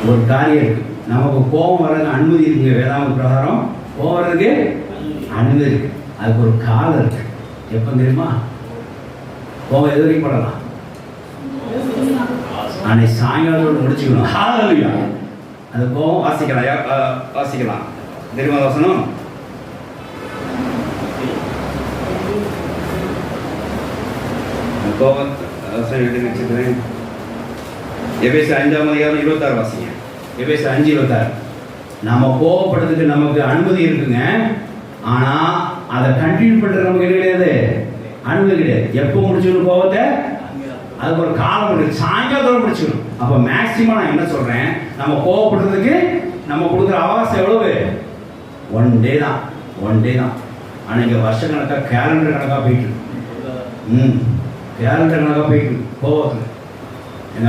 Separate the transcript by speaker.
Speaker 1: ஒரு காரியம் இருக்கு. நமக்கு கோபம் வர்றதுக்கு அனுமதி இருக்குங்க. வேதாந்த பிரகாரம் கோபம் வர்றதுக்கு அனுமதி இருக்கு. அதுக்கு ஒரு காலம் இருக்கு. எப்போ தெரியுமா? கோபம் எது வரைக்கும் படலாம்? அன்னைக்கு சாயங்காலத்தோடு முடிச்சுக்கணும். ஹல்லேலூயா. அந்த கோபம் வாசிக்கலாம் தெரியுமா வசனம்? எபேசியர் 5:26 வாசிங்க. எபேசியர் 5:26. நம்ம கோபப்படுறதுக்கு நமக்கு அனுமதி இருக்குங்க. ஆனா அதை கண்டினியூ பண்றது நமக்கு என்ன கிடையாது, அனுமதி கிடையாது. எப்போ முடிச்சுக்கணும் கோபத்தை? அதுக்கு ஒரு காலம் இருக்கு. சாயங்காலத்தோட முடிச்சுக்கணும். அப்ப மேக்சிமம் நான் என்ன சொல்றேன், நம்ம கோபப்படுறதுக்கு நம்ம கொடுக்குற அவகாசம் எவ்வளவு? 1 டே தான். 1 டே தான். ஆனா இங்க வருஷ கணக்கா கேலண்டர் கணக்கா போயிட்டு கேலண்டர் கணக்கா போயிட்டு கோபத்துல